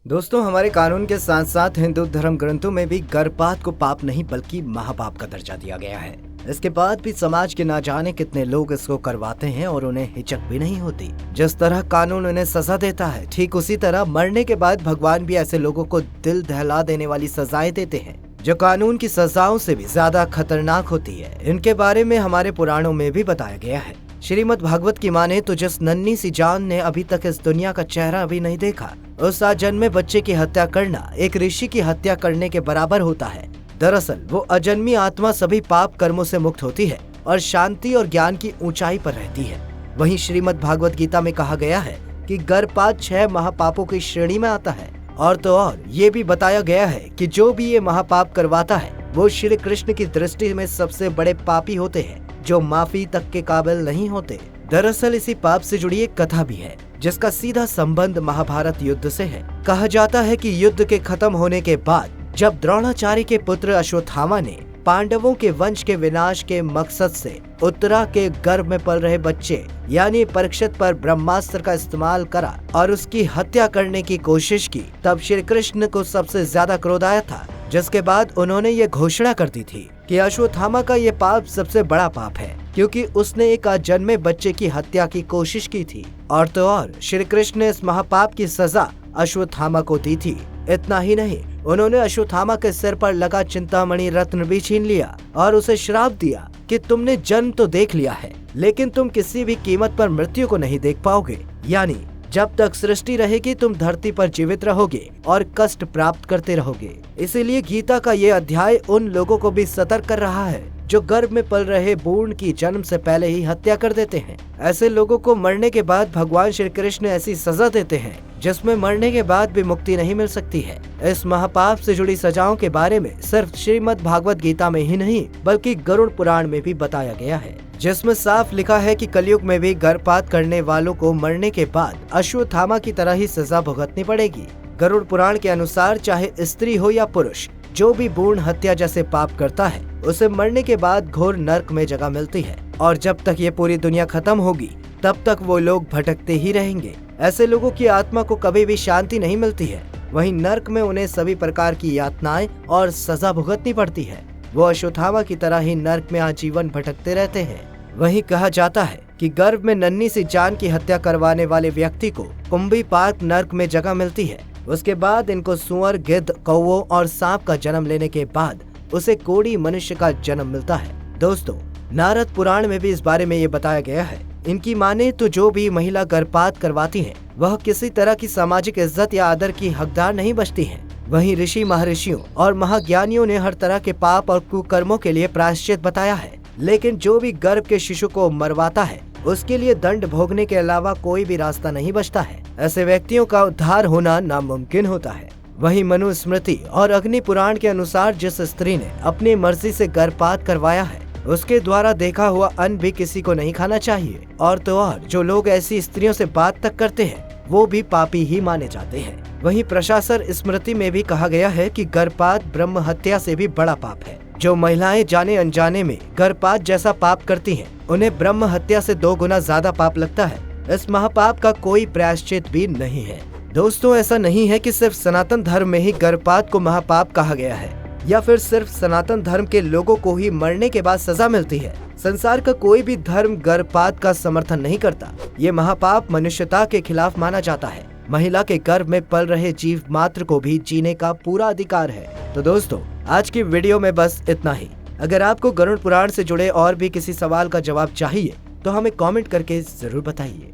दोस्तों, हमारे कानून के साथ साथ हिंदू धर्म ग्रंथों में भी गर्भपात को पाप नहीं बल्कि महापाप का दर्जा दिया गया है। इसके बाद भी समाज के ना जाने कितने लोग इसको करवाते हैं और उन्हें हिचक भी नहीं होती। जिस तरह कानून उन्हें सजा देता है, ठीक उसी तरह मरने के बाद भगवान भी ऐसे लोगों को दिल दहला देने वाली सजाएं देते हैं जो कानून की सजाओं से भी ज्यादा खतरनाक होती है। इनके बारे में हमारे पुराणों में भी बताया गया है। श्रीमद् भागवत की माने तो जिस नन्ही सी जान ने अभी तक इस दुनिया का चेहरा भी नहीं देखा, उस अजन्मे बच्चे की हत्या करना एक ऋषि की हत्या करने के बराबर होता है। दरअसल वो अजन्मी आत्मा सभी पाप कर्मों से मुक्त होती है और शांति और ज्ञान की ऊंचाई पर रहती है। वहीं श्रीमद् भागवत गीता में कहा गया है कि गर्भपात 6 महापापों की श्रेणी में आता है। और तो और ये भी बताया गया है कि जो भी ये महापाप करवाता है वो श्री कृष्ण की दृष्टि में सबसे बड़े पापी होते हैं, जो माफी तक के काबिल नहीं होते। दरअसल इसी पाप से जुड़ी एक कथा भी है जिसका सीधा संबंध महाभारत युद्ध से है। कहा जाता है कि युद्ध के खत्म होने के बाद जब द्रोणाचार्य के पुत्र अश्वत्थामा ने पांडवों के वंश के विनाश के मकसद से उत्तरा के गर्भ में पल रहे बच्चे यानी परीक्षित पर ब्रह्मास्त्र का इस्तेमाल करा और उसकी हत्या करने की कोशिश की, तब श्री कृष्ण को सबसे ज्यादा क्रोध आया था। जिसके बाद उन्होंने ये घोषणा कर दी थी कि अश्वत्थामा का ये पाप सबसे बड़ा पाप है, क्योंकि उसने एक अजन्मे बच्चे की हत्या की कोशिश की थी। और तो और श्री कृष्ण ने इस महापाप की सजा अश्वत्थामा को दी थी। इतना ही नहीं, उन्होंने अश्वत्थामा के सिर पर लगा चिंतामणि रत्न भी छीन लिया और उसे श्राप दिया कि तुमने जन्म तो देख लिया है, लेकिन तुम किसी भी कीमत पर मृत्यु को नहीं देख पाओगे। यानी जब तक सृष्टि रहेगी तुम धरती पर जीवित रहोगे और कष्ट प्राप्त करते रहोगे। इसीलिए गीता का ये अध्याय उन लोगों को भी सतर्क कर रहा है जो गर्भ में पल रहे भ्रूण की जन्म से पहले ही हत्या कर देते हैं। ऐसे लोगों को मरने के बाद भगवान श्री कृष्ण ऐसी सजा देते हैं जिसमें मरने के बाद भी मुक्ति नहीं मिल सकती है। इस महापाप से जुड़ी सजाओं के बारे में सिर्फ श्रीमद् भागवत गीता में ही नहीं बल्कि गरुड़ पुराण में भी बताया गया है, जिसमें साफ लिखा है कि कलयुग में भी गर्भपात करने वालों को मरने के बाद अश्वत्थामा की तरह ही सजा भुगतनी पड़ेगी। गरुड़ पुराण के अनुसार चाहे स्त्री हो या पुरुष, जो भी भ्रूण हत्या जैसे पाप करता है उसे मरने के बाद घोर नर्क में जगह मिलती है और जब तक ये पूरी दुनिया खत्म होगी तब तक वो लोग भटकते ही रहेंगे। ऐसे लोगों की आत्मा को कभी भी शांति नहीं मिलती है। वहीं नर्क में उन्हें सभी प्रकार की यातनाएं और सजा भुगतनी पड़ती है। वो अश्वत्थामा की तरह ही नर्क में आजीवन भटकते रहते हैं। वहीं कहा जाता है कि गर्भ में नन्ही सी जान की हत्या करवाने वाले व्यक्ति को कुंभी पाक नर्क में जगह मिलती है। उसके बाद इनको सुअर, गिद्ध, कौवों और सांप का जन्म लेने के बाद उसे कोढ़ी मनुष्य का जन्म मिलता है। दोस्तों, नारद पुराण में भी इस बारे में ये बताया गया है। इनकी माने तो जो भी महिला गर्भपात करवाती है वह किसी तरह की सामाजिक इज्जत या आदर की हकदार नहीं बचती है। वहीं ऋषि, महर्षियों और महाज्ञानियों ने हर तरह के पाप और कुकर्मों के लिए प्रायश्चित बताया है, लेकिन जो भी गर्भ के शिशु को मरवाता है उसके लिए दंड भोगने के अलावा कोई भी रास्ता नहीं बचता है। ऐसे व्यक्तियों का उद्धार होना नामुमकिन होता है। वहीं मनुस्मृति और अग्नि पुराण के अनुसार जिस स्त्री ने अपनी मर्जी से गर्भपात करवाया है उसके द्वारा देखा हुआ अन्न भी किसी को नहीं खाना चाहिए। और तो और जो लोग ऐसी स्त्रियों से बात तक करते हैं वो भी पापी ही माने जाते हैं। वहीं प्रशासर स्मृति में भी कहा गया है कि गर्भपात ब्रह्म हत्या से भी बड़ा पाप है। जो महिलाएं जाने अनजाने में गर्भपात जैसा पाप करती हैं, उन्हें ब्रह्म हत्या से 2 गुना ज्यादा पाप लगता है। इस महापाप का कोई प्रायश्चित भी नहीं है। दोस्तों, ऐसा नहीं है कि सिर्फ सनातन धर्म में ही गर्भपात को महापाप कहा गया है या फिर सिर्फ सनातन धर्म के लोगों को ही मरने के बाद सजा मिलती है। संसार का कोई भी धर्म गर्भपात का समर्थन नहीं करता। ये महापाप मनुष्यता के खिलाफ माना जाता है। महिला के गर्भ में पल रहे जीव मात्र को भी जीने का पूरा अधिकार है। तो दोस्तों, आज की वीडियो में बस इतना ही। अगर आपको गरुड़ पुराण से जुड़े और भी किसी सवाल का जवाब चाहिए तो हमें कमेंट करके जरूर बताइए।